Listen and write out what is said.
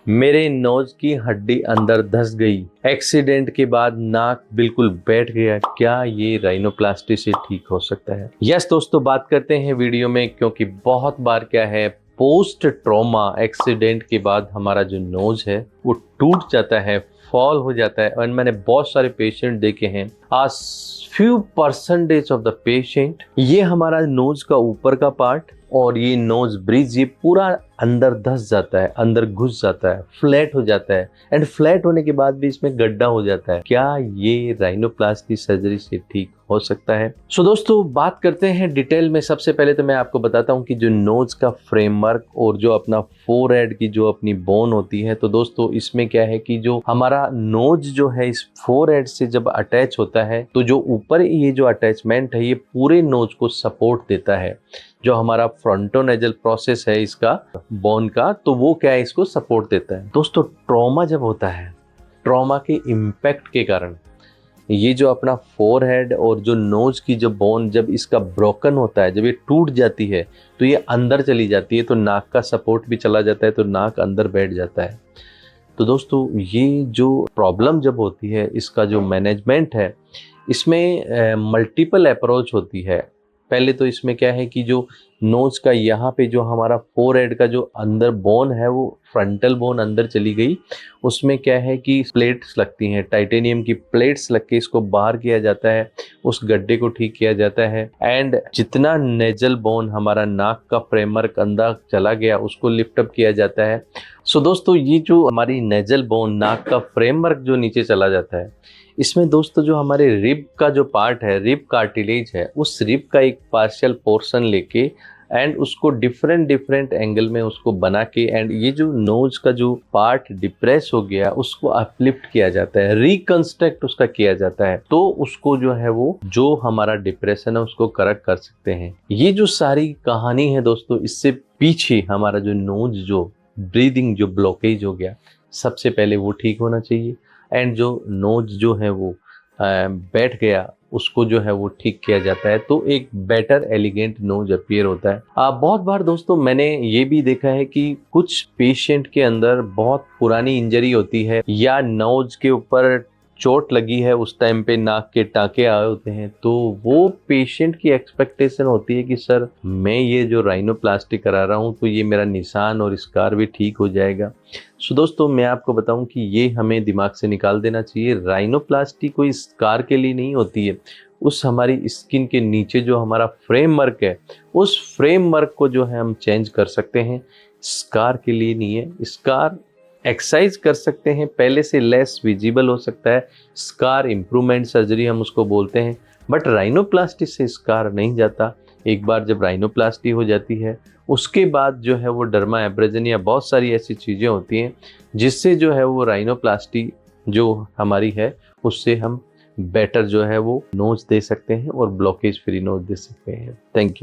मेरे नोज की हड्डी अंदर धंस गई। एक्सीडेंट के बाद नाक बिल्कुल बैठ गया। क्या ये राइनोप्लास्टी से ठीक हो सकता है? यस दोस्तों, बात करते हैं वीडियो में, क्योंकि बहुत बार क्या है, पोस्ट ट्रॉमा एक्सीडेंट के बाद हमारा जो नोज है वो टूट जाता है, फॉल हो जाता है। और मैंने बहुत सारे पेशेंट देखे हैं, आज few percentage of the patient, ये हमारा नोज का ऊपर का पार्ट और ये नोज ब्रिज ये पूरा अंदर धंस जाता है, अंदर घुस जाता है, फ्लैट हो जाता है। एंड फ्लैट होने के बाद भी इसमें गड्ढा हो जाता है। क्या ये राइनोप्लास्टी सर्जरी से ठीक हो सकता है? सो दोस्तों, बात करते हैं डिटेल में। सबसे पहले तो मैं आपको बताता हूँ कि जो नोज का फ्रेमवर्क और जो अपना फोरहेड की जो अपनी बोन होती है, तो दोस्तों इसमें क्या है कि जो हमारा नोज जो है इस फोरहेड से जब अटैच होता है, तो जो ऊपर ये जो अटैचमेंट है ये पूरे नोज को सपोर्ट देता है। जो हमारा फ्रंटोनेजल प्रोसेस है इसका बोन का, तो वो क्या है, इसको सपोर्ट देता है। दोस्तों, ट्रॉमा जब होता है, ट्रॉमा के इम्पैक्ट के कारण ये जो अपना फोरहेड और जो नोज की जो बोन जब इसका ब्रोकन होता है, जब ये टूट जाती है, तो ये अंदर चली जाती है, तो नाक का सपोर्ट भी चला जाता है, तो नाक अंदर बैठ जाता है। तो दोस्तों, ये जो प्रॉब्लम जब होती है, इसका जो मैनेजमेंट है, इसमें मल्टीपल अप्रोच होती है। पहले तो इसमें क्या है कि जो नोज का यहाँ पे जो हमारा फोरहेड का जो अंदर बोन है, वो फ्रंटल बोन अंदर चली गई। उसमें क्या है कि प्लेट्स लगती हैं, टाइटेनियम की प्लेट्स लग के इसको बाहर किया जाता है, उस गड्ढे को ठीक किया जाता है। एंड जितना नेजल बोन हमारा नाक का फ्रेमवर्क अंदर चला गया, उसको लिफ्ट अप किया जाता है। सो दोस्तों, ये जो हमारी नेजल बोन, नाक का फ्रेमवर्क जो नीचे चला जाता है, इसमें दोस्तों जो हमारे रिब का जो पार्ट है, रिब कार्टिलेज है, उस रिब का एक पार्शियल पोर्शन लेके एंड उसको डिफरेंट एंगल में उसको बना के, एंड ये जो नोज का जो पार्ट डिप्रेस हो गया उसको अपलिफ्ट किया जाता है, रिकंस्ट्रक्ट उसका किया जाता है, तो उसको जो है वो जो हमारा डिप्रेशन है उसको करेक्ट कर सकते हैं। ये जो सारी कहानी है दोस्तों, इससे पीछे हमारा जो नोज जो ब्रीदिंग जो ब्लॉकेज हो गया, सबसे पहले वो ठीक होना चाहिए। एंड जो नोज जो है वो बैठ गया, उसको जो है वो ठीक किया जाता है, तो एक बेटर एलिगेंट नोज अपीयर होता है। बहुत बार दोस्तों मैंने ये भी देखा है कि कुछ पेशेंट के अंदर बहुत पुरानी इंजरी होती है, या नोज के ऊपर चोट लगी है, उस टाइम पे नाक के टाँके आए होते हैं, तो वो पेशेंट की एक्सपेक्टेशन होती है कि सर, मैं ये जो राइनोप्लास्टी करा रहा हूँ तो ये मेरा निशान और स्कार भी ठीक हो जाएगा। सो दोस्तों, मैं आपको बताऊं कि ये हमें दिमाग से निकाल देना चाहिए। राइनोप्लास्टी कोई स्कार के लिए नहीं होती है। उस हमारी स्किन के नीचे जो हमारा फ्रेमवर्क है, उस फ्रेमवर्क को जो है हम चेंज कर सकते हैं, स्कार के लिए नहीं है। स्कार एक्सरसाइज कर सकते हैं, पहले से लेस विजिबल हो सकता है, स्कार इम्प्रूवमेंट सर्जरी हम उसको बोलते हैं, बट राइनोप्लास्टी से स्कार नहीं जाता। एक बार जब राइनोप्लास्टी हो जाती है, उसके बाद जो है वो डर्मा एब्रेजन या बहुत सारी ऐसी चीज़ें होती हैं जिससे जो है वो राइनोप्लास्टी जो हमारी है, उससे हम बेटर जो है वो नोज दे सकते हैं और ब्लॉकेज फ्री नोज दे सकते हैं। Thank you.